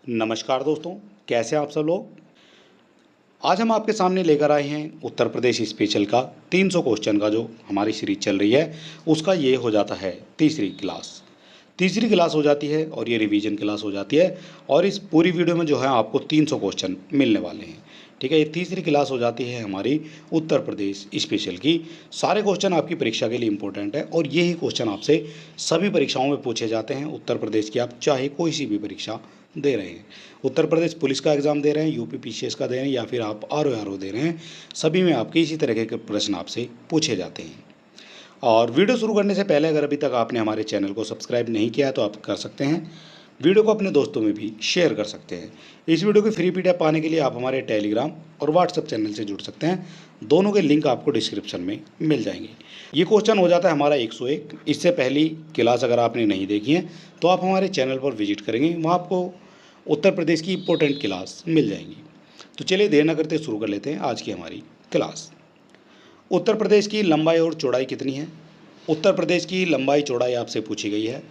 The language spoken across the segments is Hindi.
नमस्कार दोस्तों, कैसे हैं आप सब लोग। आज हम आपके सामने लेकर आए हैं उत्तर प्रदेश स्पेशल का 300 क्वेश्चन का जो हमारी सीरीज चल रही है उसका ये हो जाता है तीसरी क्लास हो जाती है और ये रिवीजन क्लास हो जाती है। और इस पूरी वीडियो में जो है आपको 300 क्वेश्चन मिलने वाले हैं। ठीक है, ये तीसरी क्लास हो जाती है हमारी उत्तर प्रदेश स्पेशल की। सारे क्वेश्चन आपकी परीक्षा के लिए इंपॉर्टेंट है और यही क्वेश्चन आपसे सभी परीक्षाओं में पूछे जाते हैं उत्तर प्रदेश की, आप चाहे कोई सी भी परीक्षा दे रहे हैं। उत्तर प्रदेश पुलिस का एग्ज़ाम दे रहे हैं, यूपी पीसीएस का दे रहे हैं या फिर आप आरओ दे रहे हैं, सभी में आपके इसी तरह के प्रश्न आपसे पूछे जाते हैं। और वीडियो शुरू करने से पहले अगर अभी तक आपने हमारे चैनल को सब्सक्राइब नहीं किया है तो आप कर सकते हैं। वीडियो को अपने दोस्तों में भी शेयर कर सकते हैं। इस वीडियो की फ्री पीडीएफ पाने के लिए आप हमारे टेलीग्राम और व्हाट्सएप चैनल से जुड़ सकते हैं। दोनों के लिंक आपको डिस्क्रिप्शन में मिल जाएंगे। ये क्वेश्चन हो जाता है हमारा 101। इससे पहली क्लास अगर आपने नहीं देखी है तो आप हमारे चैनल पर विजिट करेंगे, वहाँ आपको उत्तर प्रदेश की इंपॉर्टेंट क्लास मिल जाएंगी। तो चलिए देर न करते शुरू कर लेते हैं आज की हमारी क्लास। उत्तर प्रदेश की लंबाई और चौड़ाई कितनी है। उत्तर प्रदेश की लंबाई चौड़ाई आपसे पूछी गई है।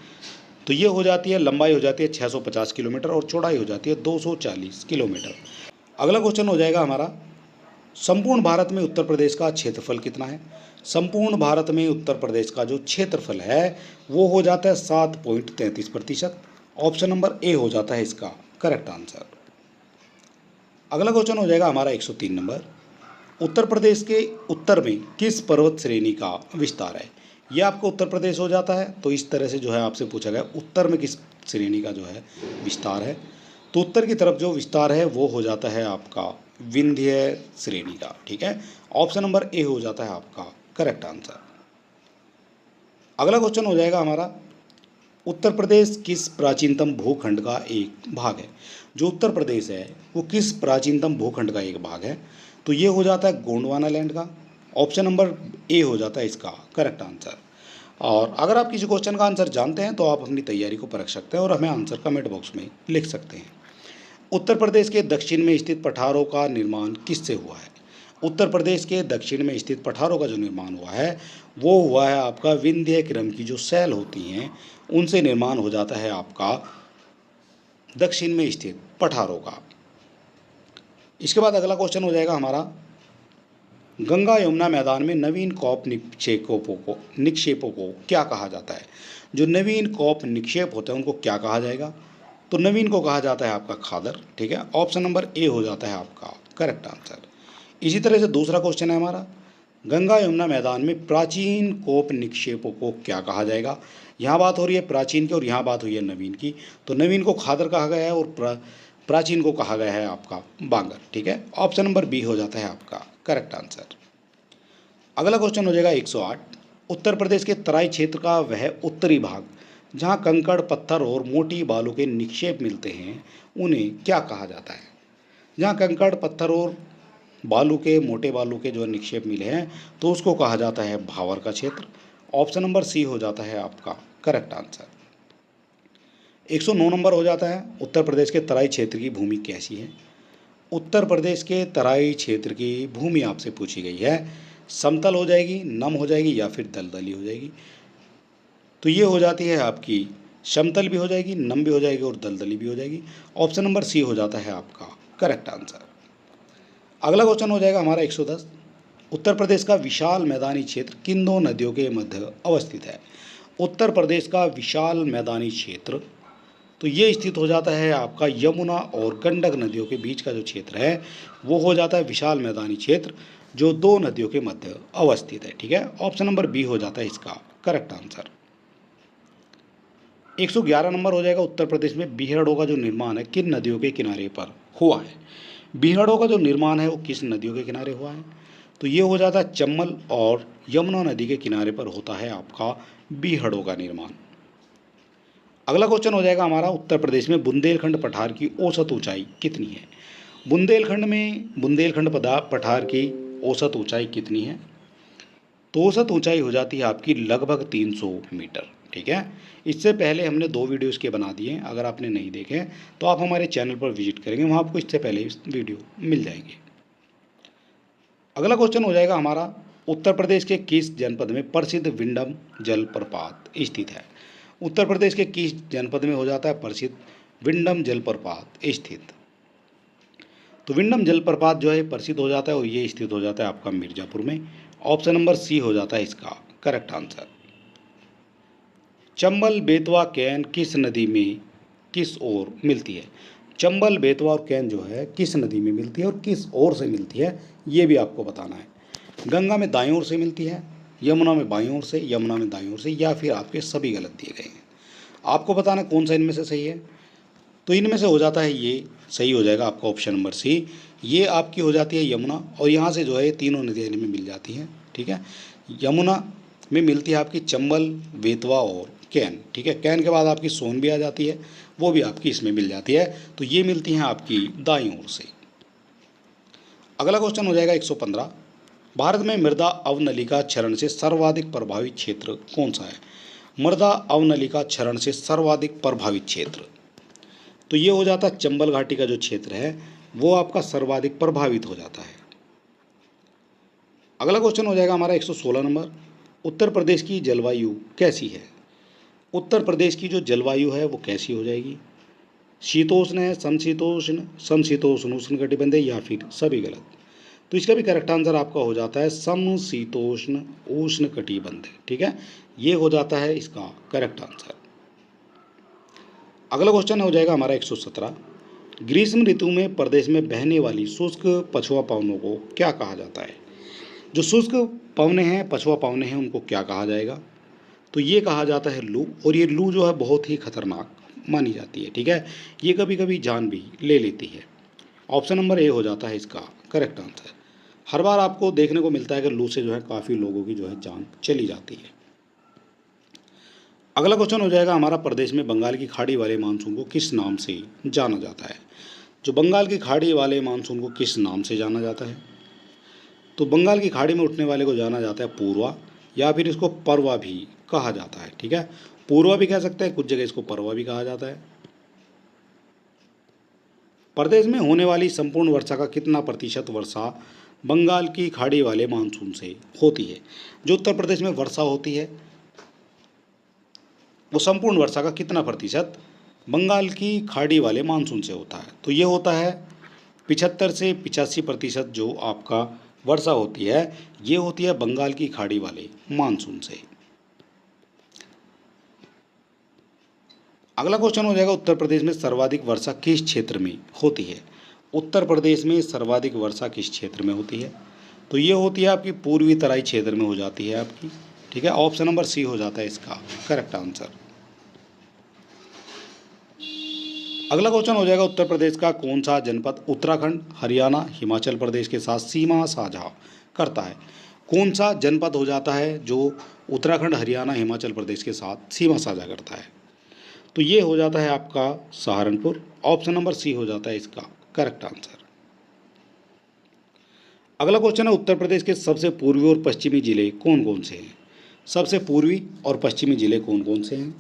तो ये हो जाती है, लंबाई हो जाती है 650 किलोमीटर और चौड़ाई हो जाती है 240 किलोमीटर। अगला क्वेश्चन हो जाएगा हमारा, संपूर्ण भारत में उत्तर प्रदेश का क्षेत्रफल कितना है। संपूर्ण भारत में उत्तर प्रदेश का जो क्षेत्रफल है वो हो जाता है 7.33%। ऑप्शन नंबर ए हो जाता है इसका करेक्ट आंसर। अगला क्वेश्चन हो जाएगा हमारा 103 नंबर, उत्तर प्रदेश के उत्तर में किस पर्वत श्रेणी का विस्तार है। यह आपको उत्तर प्रदेश हो जाता है। तो इस तरह से जो है आपसे पूछा गया उत्तर में किस श्रेणी का जो है विस्तार है। तो उत्तर की तरफ जो विस्तार है वो हो जाता है आपका विंध्य श्रेणी का। ठीक है, ऑप्शन नंबर ए हो जाता है आपका करेक्ट आंसर। अगला क्वेश्चन हो जाएगा हमारा, उत्तर प्रदेश किस प्राचीनतम भूखंड का एक भाग है। जो उत्तर प्रदेश है वो किस प्राचीनतम भूखंड का एक भाग है। तो ये हो जाता है गोंडवाना लैंड का। ऑप्शन नंबर ए हो जाता है इसका करेक्ट आंसर। और अगर आप किसी क्वेश्चन का आंसर जानते हैं तो आप अपनी तैयारी को परख सकते हैं और हमें आंसर कमेंट बॉक्स में लिख सकते हैं। उत्तर प्रदेश के दक्षिण में स्थित पठारों का निर्माण किससे हुआ है। उत्तर प्रदेश के दक्षिण में स्थित पठारों का जो निर्माण हुआ है वो हुआ है आपका विंध्य क्रम की जो सैल होती हैं उनसे निर्माण हो जाता है आपका दक्षिण में स्थित पठारों का। इसके बाद अगला क्वेश्चन हो जाएगा हमारा, गंगा यमुना मैदान में नवीन कॉप निक्षेपों को क्या कहा जाता है। जो नवीन कॉप निक्षेप होते हैं उनको क्या कहा जाएगा। तो नवीन को कहा जाता है आपका खादर। ठीक है, ऑप्शन नंबर ए हो जाता है आपका करेक्ट आंसर। इसी तरह से दूसरा क्वेश्चन है हमारा, गंगा यमुना मैदान में प्राचीन कोप निक्षेपों को क्या कहा जाएगा। यहाँ बात हो रही है प्राचीन की और यहाँ बात हुई है नवीन की। तो नवीन को खादर कहा गया है और प्राचीन को कहा गया है आपका बांगर। ठीक है, ऑप्शन नंबर बी हो जाता है आपका करेक्ट आंसर। अगला क्वेश्चन हो जाएगा 108, उत्तर प्रदेश के तराई क्षेत्र का वह उत्तरी भाग जहाँ कंकड़ पत्थर और मोटी बालू के निक्षेप मिलते हैं उन्हें क्या कहा जाता है। जहाँ कंकड़ पत्थर और बालू के मोटे बालू के जो निक्षेप मिले हैं तो उसको कहा जाता है भावर का क्षेत्र। ऑप्शन नंबर सी हो जाता है आपका करेक्ट आंसर। 109 नंबर हो जाता है, उत्तर प्रदेश के तराई क्षेत्र की भूमि कैसी है। उत्तर प्रदेश के तराई क्षेत्र की भूमि आपसे पूछी गई है, समतल हो जाएगी, नम हो जाएगी या फिर दलदली हो जाएगी। तो ये हो जाती है आपकी समतल भी हो जाएगी, नम भी हो जाएगी और दलदली भी हो जाएगी। ऑप्शन नंबर सी हो जाता है आपका करेक्ट आंसर। अगला क्वेश्चन हो जाएगा हमारा 110, उत्तर प्रदेश का विशाल मैदानी क्षेत्र किन दो नदियों के मध्य अवस्थित है। उत्तर प्रदेश का विशाल मैदानी क्षेत्र तो ये स्थित हो जाता है आपका यमुना और गंडक नदियों के बीच का जो क्षेत्र है वो हो जाता है विशाल मैदानी क्षेत्र जो दो नदियों के मध्य अवस्थित है। ठीक है, ऑप्शन नंबर बी हो जाता है इसका करेक्ट आंसर। 111 नंबर हो जाएगा, उत्तर प्रदेश में बीहड़ों का जो निर्माण है किन नदियों के किनारे पर हुआ है। बीहड़ों का जो निर्माण है वो किस नदियों के किनारे हुआ है। तो ये हो जाता है चम्बल और यमुना नदी के किनारे पर होता है आपका बीहड़ों का निर्माण। अगला क्वेश्चन हो जाएगा हमारा, उत्तर प्रदेश में बुंदेलखंड पठार की औसत ऊंचाई कितनी है। बुंदेलखंड पठार की औसत ऊंचाई कितनी है। तो औसत ऊंचाई हो जाती है आपकी लगभग 300 मीटर। ठीक है, इससे पहले हमने 2 वीडियो इसके बना दिए, अगर आपने नहीं देखे तो आप हमारे चैनल पर विजिट करेंगे, वहाँ आपको इससे पहले वीडियो मिल जाएंगे। अगला क्वेश्चन हो जाएगा हमारा, उत्तर प्रदेश के किस जनपद में प्रसिद्ध विंडम जलप्रपात स्थित है। उत्तर प्रदेश के किस जनपद में हो जाता है प्रसिद्ध विंडम जलप्रपात स्थित। तो विंडम जलप्रपात जो है प्रसिद्ध हो जाता है और ये स्थित हो जाता है आपका मिर्ज़ापुर में। ऑप्शन नंबर सी हो जाता है इसका correct answer. Chambal, Betwa, can किस नदी में किस ओर मिलती है? चंबल, बेतवा और कैन जो है किस नदी में मिलती है और किस ओर से मिलती है, ये भी आपको बताना है। गंगा में दाईं ओर से मिलती है, यमुना में बाईं ओर से, यमुना में दाईं ओर से, या फिर आपके सभी गलत दिए गए हैं। आपको बताना कौन सा इनमें से सही है। तो इनमें से हो जाता है ये सही हो जाएगा आपका ऑप्शन नंबर सी। ये आपकी हो जाती है यमुना, और यहाँ से जो है तीनों नदियाँ इनमें मिल जाती हैं। ठीक है, यमुना में मिलती है आपकी चंबल, बेतवा और कैन। ठीक है, कैन के बाद आपकी सोन भी आ जाती है, वो भी आपकी इसमें मिल जाती है। तो ये मिलती हैं आपकी दाईं ओर से। अगला क्वेश्चन हो जाएगा 115। भारत में मृदा अवनलिका क्षरण से सर्वाधिक प्रभावित क्षेत्र कौन सा है? मृदा अवनलिका क्षरण से सर्वाधिक प्रभावित क्षेत्र, तो ये हो जाता है चंबल घाटी का जो क्षेत्र है वो आपका सर्वाधिक प्रभावित हो जाता है। अगला क्वेश्चन हो जाएगा हमारा 116 नंबर। उत्तर प्रदेश की जलवायु कैसी है? उत्तर प्रदेश की जो जलवायु है वो कैसी हो जाएगी? शीतोष्ण है, समशीतोष्ण, समशीतोष्ण उष्णकटिबंधीय, या फिर सभी गलत? तो इसका भी करेक्ट आंसर आपका हो जाता है समशीतोष्ण उष्णकटिबंधीय। ठीक है, ये हो जाता है इसका करेक्ट आंसर। अगला क्वेश्चन हो जाएगा हमारा 117। ग्रीष्म ऋतु में प्रदेश में बहने वाली शुष्क पछुआ पवनों को क्या कहा जाता है? जो शुष्क पवने हैं, पछुआ पवने हैं, उनको क्या कहा जाएगा? तो ये कहा जाता है लू, और ये लू जो है बहुत ही खतरनाक मानी जाती है। ठीक है, ये कभी कभी जान भी ले लेती है। ऑप्शन नंबर ए हो जाता है इसका करेक्ट आंसर। हर बार आपको देखने को मिलता है कि लू से जो है काफ़ी लोगों की जो है जान चली जाती है। अगला क्वेश्चन हो जाएगा हमारा, प्रदेश में बंगाल की खाड़ी वाले मानसून को किस नाम से जाना जाता है? जो बंगाल की खाड़ी वाले मानसून को किस नाम से जाना जाता है? तो बंगाल की खाड़ी में उठने वाले को जाना जाता है पूर्वा, या फिर इसको परवा भी कहा जाता है। ठीक है, पूर्वा भी कह सकते हैं, कुछ जगह इसको परवा भी कहा जाता है। प्रदेश में होने वाली संपूर्ण वर्षा का कितना प्रतिशत वर्षा बंगाल की खाड़ी वाले मानसून से होती है? जो उत्तर प्रदेश में वर्षा होती है वो संपूर्ण वर्षा का कितना प्रतिशत बंगाल की खाड़ी वाले मानसून से होता है? तो ये होता है 75 से 85% जो आपका वर्षा होती है ये होती है बंगाल की खाड़ी वाले मानसून से। अगला क्वेश्चन हो जाएगा, उत्तर प्रदेश में सर्वाधिक वर्षा किस क्षेत्र में होती है? उत्तर प्रदेश में सर्वाधिक वर्षा किस क्षेत्र में होती है? तो ये होती है आपकी पूर्वी तराई क्षेत्र में हो जाती है आपकी। ठीक है, ऑप्शन नंबर सी हो जाता है इसका करेक्ट आंसर। अगला क्वेश्चन हो जाएगा, उत्तर प्रदेश का कौन सा जनपद उत्तराखंड, हरियाणा, हिमाचल प्रदेश के साथ सीमा साझा करता है? कौन सा जनपद हो जाता है जो उत्तराखंड, हरियाणा, हिमाचल प्रदेश के साथ सीमा साझा करता है? तो ये हो जाता है आपका सहारनपुर। ऑप्शन नंबर सी हो जाता है इसका करेक्ट आंसर। अगला क्वेश्चन है, उत्तर प्रदेश के सबसे पूर्वी और पश्चिमी जिले कौन कौन से हैं? सबसे पूर्वी और पश्चिमी जिले कौन कौन से हैं?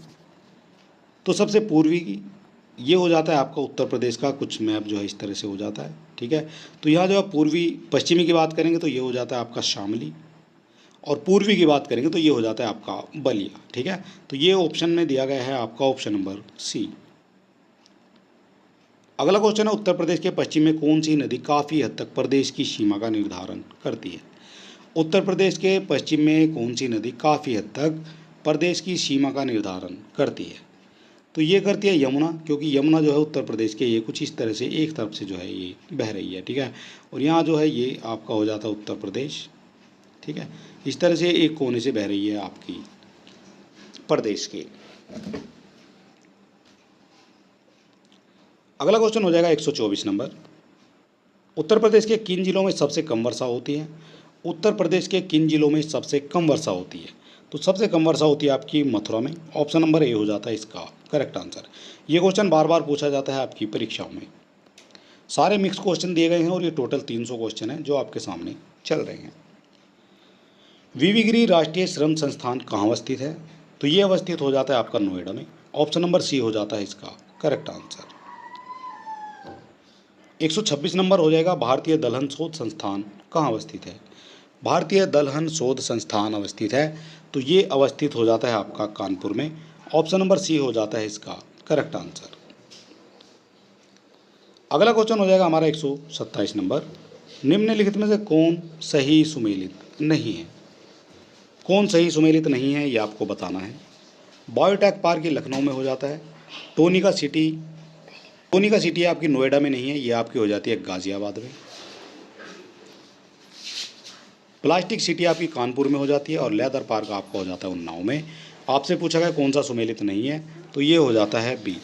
तो सबसे पूर्वी ये हो जाता है आपका उत्तर प्रदेश का कुछ मैप जो है इस तरह से हो जाता है। ठीक है, तो यहाँ जो है पूर्वी पश्चिमी की बात करेंगे तो ये हो जाता है आपका शामली, और पूर्वी की बात करेंगे तो ये हो जाता है आपका बलिया। ठीक है, तो ये ऑप्शन में दिया गया है आपका ऑप्शन नंबर सी। अगला क्वेश्चन है, उत्तर प्रदेश के पश्चिम में कौन सी नदी काफ़ी हद तक प्रदेश की सीमा का निर्धारण करती है? उत्तर प्रदेश के पश्चिम में कौन सी नदी काफ़ी हद तक प्रदेश की सीमा का निर्धारण करती है? तो ये करती है यमुना, क्योंकि यमुना जो है उत्तर प्रदेश के ये कुछ इस तरह से एक तरफ से जो है ये बह रही है। ठीक है, और यहाँ जो है ये आपका हो जाता है उत्तर प्रदेश। ठीक है, इस तरह से एक कोने से बह रही है आपकी प्रदेश के। अगला क्वेश्चन हो जाएगा 124 नंबर। उत्तर प्रदेश के किन जिलों में सबसे कम वर्षा होती है? उत्तर प्रदेश के किन जिलों में सबसे कम वर्षा होती है? तो सबसे कम वर्षा होती है आपकी मथुरा में। ऑप्शन नंबर ए हो जाता है इसका करेक्ट आंसर। ये क्वेश्चन बार बार पूछा जाता है आपकी परीक्षाओं में। सारे मिक्स क्वेश्चन दिए गए हैं और ये टोटल 300 क्वेश्चन हैं जो आपके सामने चल रहे हैं। वीवी गिरी राष्ट्रीय श्रम संस्थान कहाँ अवस्थित है? तो ये अवस्थित हो जाता है आपका नोएडा में। ऑप्शन नंबर सी हो जाता है इसका करेक्ट आंसर। 126 नंबर हो जाएगा, भारतीय दलहन शोध संस्थान कहाँ अवस्थित है? भारतीय दलहन शोध संस्थान अवस्थित है, तो ये अवस्थित हो जाता है आपका कानपुर में। ऑप्शन नंबर सी हो जाता है इसका करेक्ट आंसर। अगला क्वेश्चन हो जाएगा हमारा 127 नंबर, निम्नलिखित में से कौन सही सुमेलित नहीं है? कौन सही सुमेलित नहीं है ये आपको बताना है। बायोटेक पार्क ये लखनऊ में हो जाता है। टोनिका सिटी आपकी नोएडा में नहीं है, ये आपकी हो जाती है गाजियाबाद में। प्लास्टिक सिटी आपकी कानपुर में हो जाती है और लेदर पार्क आपका हो जाता है उन्नाव में। आपसे पूछा गया कौन सा सुमेलित नहीं है, तो ये हो जाता है बी।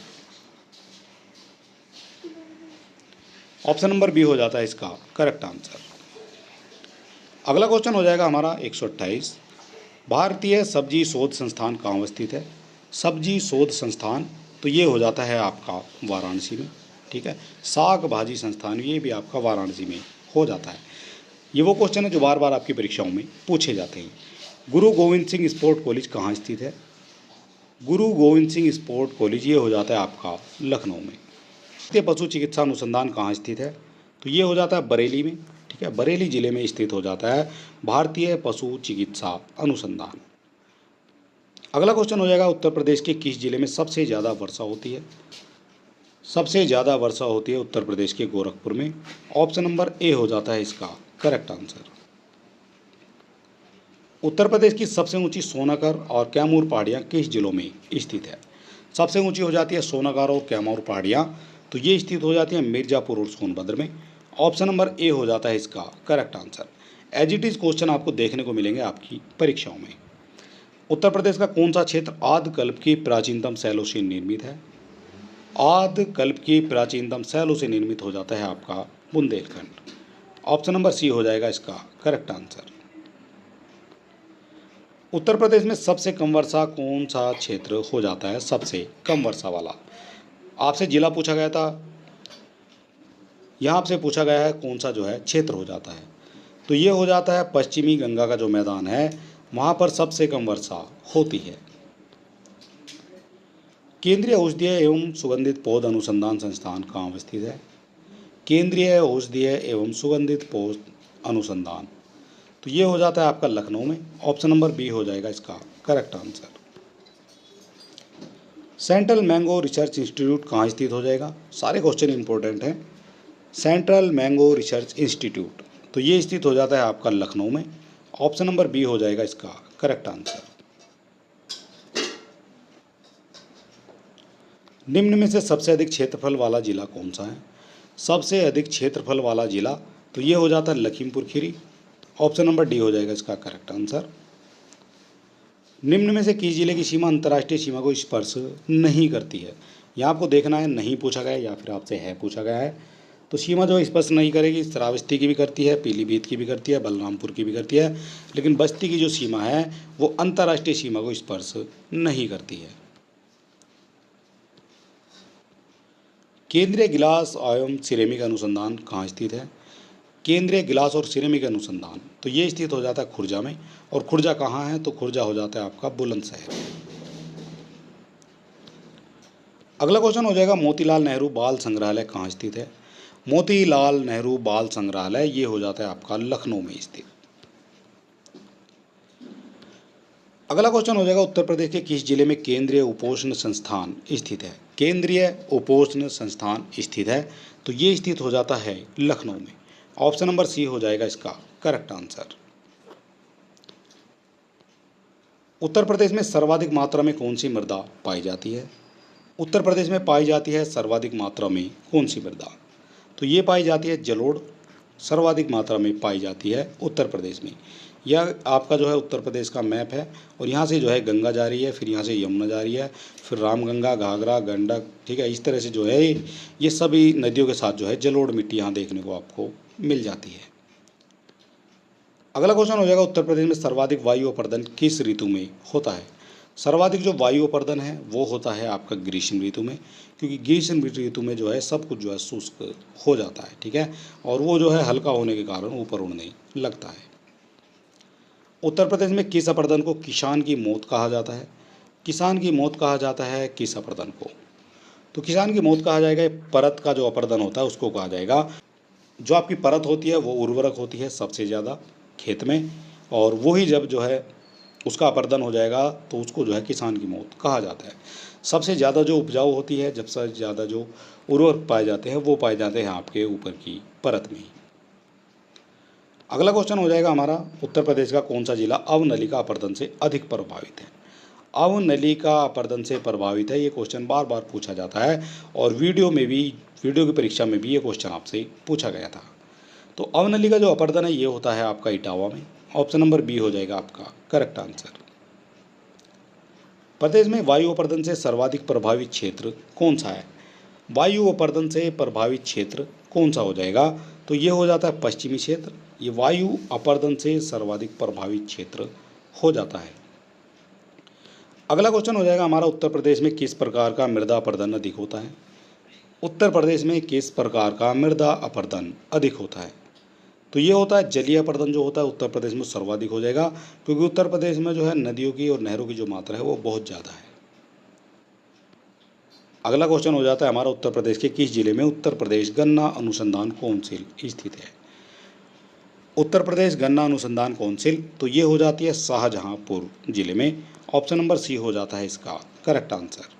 ऑप्शन नंबर बी हो जाता है इसका करेक्ट आंसर। अगला क्वेश्चन हो जाएगा हमारा 128, भारतीय सब्जी शोध संस्थान कहाँ स्थित है? सब्जी शोध संस्थान, तो ये हो जाता है आपका वाराणसी में। ठीक है, साग भाजी संस्थान ये भी आपका वाराणसी में हो जाता है। ये वो क्वेश्चन है जो बार बार आपकी परीक्षाओं में पूछे जाते हैं। गुरु गोविंद सिंह स्पोर्ट कॉलेज कहाँ स्थित है? गुरु गोविंद सिंह स्पोर्ट कॉलेज ये हो जाता है आपका लखनऊ में। भारतीय पशु चिकित्सा अनुसंधान कहाँ स्थित है? तो ये हो जाता है बरेली में। ठीक है, बरेली जिले में स्थित हो जाता है भारतीय पशु चिकित्सा अनुसंधान। अगला क्वेश्चन हो जाएगा, उत्तर प्रदेश के किस जिले में सबसे ज़्यादा वर्षा होती है? सबसे ज़्यादा वर्षा होती है उत्तर प्रदेश के गोरखपुर में। ऑप्शन नंबर ए हो जाता है इसका करेक्ट आंसर। उत्तर प्रदेश की सबसे ऊंची सोनागर और कैमूर पहाड़ियाँ किस जिलों में स्थित है? सबसे ऊंची हो जाती है सोनागर और कैमूर पहाड़ियाँ, तो ये स्थित हो जाती है मिर्ज़ापुर और सोनभद्र में। ऑप्शन नंबर ए हो जाता है इसका correct answer. As it is question आपको देखने को मिलेंगे आपकी परीक्षाओं में। उत्तर प्रदेश का कौन सा क्षेत्र आद्यकल्प की प्राचीनतम शैलों से निर्मित है? आद्यकल्प की प्राचीनतम शैलों से निर्मित हो जाता है आपका बुंदेलखंड। ऑप्शन नंबर सी हो जाएगा इसका करेक्ट आंसर। उत्तर प्रदेश में सबसे कम वर्षा कौन सा क्षेत्र हो जाता है? सबसे कम वर्षा वाला। आपसे जिला पूछा गया था, यहाँ आपसे पूछा गया है कौन सा जो है क्षेत्र हो जाता है, तो ये हो जाता है पश्चिमी गंगा का जो मैदान है वहाँ पर सबसे कम वर्षा होती है। केंद्रीय औषधीय एवं सुगंधित पौध अनुसंधान संस्थान कहाँ स्थित है? केंद्रीय औषधीय एवं सुगंधित पौध अनुसंधान, तो ये हो जाता है आपका लखनऊ में। ऑप्शन नंबर बी हो जाएगा इसका correct answer. Central mango research institute कहाँ स्थित हो जाएगा? सारे क्वेश्चन इंपॉर्टेंट हैं। सेंट्रल मैंगो रिसर्च इंस्टीट्यूट, तो ये स्थित हो जाता है आपका लखनऊ में। ऑप्शन नंबर बी हो जाएगा इसका करेक्ट आंसर। निम्न में से सबसे अधिक क्षेत्रफल वाला जिला कौन सा है? सबसे अधिक क्षेत्रफल वाला जिला, तो ये हो जाता है Lakhimpur Kheri. Option number D हो जाएगा इसका करेक्ट आंसर। निम्न में से किस जिले की सीमा अंतर्राष्ट्रीय सीमा को स्पर्श नहीं करती है? यहाँ आपको देखना है नहीं पूछा गया या फिर आपसे है पूछा गया है। तो सीमा जो स्पर्श नहीं करेगी, श्रावस्ती की भी करती है, पीलीभीत की भी करती है, बलरामपुर की भी करती है, लेकिन बस्ती की जो सीमा है वो अंतर्राष्ट्रीय सीमा को स्पर्श नहीं करती है। केंद्रीय गिलास एवं सिरेमिक अनुसंधान कहाँ स्थित है? केंद्रीय गिलास और सिरेमिक अनुसंधान, तो ये स्थित हो जाता है खुर्जा में। और खुर्जा कहाँ है? तो खुर्जा हो जाता है आपका बुलंदशहर। अगला क्वेश्चन हो जाएगा, मोतीलाल नेहरू बाल संग्रहालय कहाँ स्थित है? मोतीलाल नेहरू बाल संग्रहालय ये हो जाता है आपका लखनऊ में स्थित। अगला क्वेश्चन हो जाएगा, उत्तर प्रदेश के किस जिले में केंद्रीय उपोषण संस्थान स्थित है? केंद्रीय उपोषण संस्थान स्थित है, तो ये स्थित हो जाता है लखनऊ में। ऑप्शन नंबर सी हो जाएगा इसका करेक्ट आंसर। उत्तर प्रदेश में सर्वाधिक मात्रा में कौन सी मृदा पाई जाती है? उत्तर प्रदेश में पाई जाती है सर्वाधिक मात्रा में कौन सी मृदा? तो ये पाई जाती है जलोढ़, सर्वाधिक मात्रा में पाई जाती है उत्तर प्रदेश में। यह आपका जो है उत्तर प्रदेश का मैप है और यहाँ से जो है गंगा जा रही है, फिर यहाँ से यमुना जा रही है, फिर रामगंगा, घाघरा, गंडक, ठीक है, इस तरह से जो है ये सभी नदियों के साथ जो है जलोढ़ मिट्टी यहाँ देखने को आपको मिल जाती है। अगला क्वेश्चन हो जाएगा, उत्तर प्रदेश में सर्वाधिक वायु अपर्दन किस ऋतु में होता है? सर्वाधिक जो वायु अपर्दन है वो होता है आपका ग्रीष्म ऋतु में, क्योंकि ग्रीष्म ऋतु में जो है सब कुछ जो है शुष्क हो जाता है, ठीक है, और वो जो है हल्का होने के कारण ऊपर उड़ने लगता है। उत्तर प्रदेश में किस अपर्दन को किसान की मौत कहा जाता है? किसान की मौत कहा जाता है किस अपर्दन को? तो किसान की मौत कहा जाएगा परत का जो अपर्दन होता है उसको कहा जाएगा। जो आपकी परत होती है वो उर्वरक होती है सबसे ज़्यादा खेत में, और वही जब जो है उसका अपर्दन हो जाएगा तो उसको जो है किसान की मौत कहा जाता है। सबसे ज़्यादा जो उपजाऊ होती है, जब सबसे ज़्यादा जो उर्वरक पाए जाते हैं वो पाए जाते हैं आपके ऊपर की परत में। अगला क्वेश्चन हो जाएगा हमारा, उत्तर प्रदेश का कौन सा जिला अवनलिका अपर्दन से अधिक प्रभावित है? अवनलिका अपर्दन से प्रभावित है, ये क्वेश्चन बार बार पूछा जाता है और वीडियो की परीक्षा में भी ये क्वेश्चन आपसे पूछा गया था। तो अवनलिका जो अपर्दन है ये होता है आपका इटावा में। ऑप्शन नंबर बी हो जाएगा आपका करेक्ट आंसर। प्रदेश में वायु अपर्दन से सर्वाधिक प्रभावित क्षेत्र कौन सा है? वायु अपर्दन से प्रभावित क्षेत्र कौन सा हो जाएगा? तो ये हो जाता है पश्चिमी क्षेत्र। ये वायु अपर्दन से सर्वाधिक प्रभावित क्षेत्र हो जाता है। अगला क्वेश्चन हो जाएगा हमारा, उत्तर प्रदेश में किस प्रकार का मृदा अपर्दन अधिक होता है? उत्तर प्रदेश में किस प्रकार का मृदा अपर्दन अधिक होता है? तो ये होता है जलीय अपर्दन जो होता है उत्तर प्रदेश में सर्वाधिक हो जाएगा, क्योंकि उत्तर प्रदेश में जो है नदियों की और नहरों की जो मात्रा है वो बहुत ज़्यादा है। अगला क्वेश्चन हो जाता है हमारा, उत्तर प्रदेश के किस जिले में उत्तर प्रदेश गन्ना अनुसंधान कौंसिल स्थित है? उत्तर प्रदेश गन्ना अनुसंधान कौंसिल तो ये हो जाती है शाहजहांपुर जिले में। ऑप्शन नंबर सी हो जाता है इसका करेक्ट आंसर।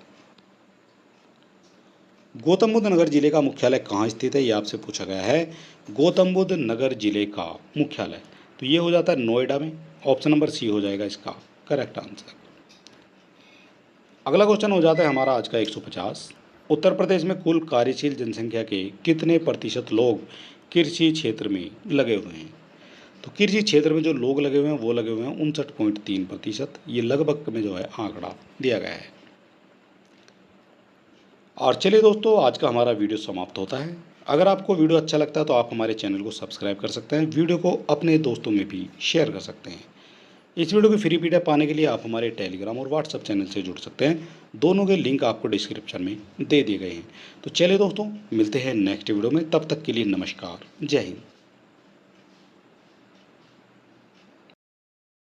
गौतम बुद्ध नगर जिले का मुख्यालय कहाँ स्थित है, ये आपसे पूछा गया है। गौतम बुद्ध नगर जिले का मुख्यालय तो ये हो जाता है नोएडा में। ऑप्शन नंबर सी हो जाएगा इसका करेक्ट आंसर। अगला क्वेश्चन हो जाता है हमारा आज का 150। उत्तर प्रदेश में कुल कार्यशील जनसंख्या के कितने प्रतिशत लोग कृषि क्षेत्र में लगे हुए हैं? तो कृषि क्षेत्र में जो लोग लगे हुए हैं वो लगे हुए हैं 59.3%। ये लगभग में जो है आंकड़ा दिया गया है। और चलिए दोस्तों, आज का हमारा वीडियो समाप्त होता है। अगर आपको वीडियो अच्छा लगता है तो आप हमारे चैनल को सब्सक्राइब कर सकते हैं, वीडियो को अपने दोस्तों में भी शेयर कर सकते हैं। इस वीडियो की फ्री पीडीएफ पाने के लिए आप हमारे टेलीग्राम और व्हाट्सएप चैनल से जुड़ सकते हैं। दोनों के लिंक आपको डिस्क्रिप्शन में दे दिए गए हैं। तो चलिए दोस्तों, मिलते हैं नेक्स्ट वीडियो में। तब तक के लिए नमस्कार, जय हिंद।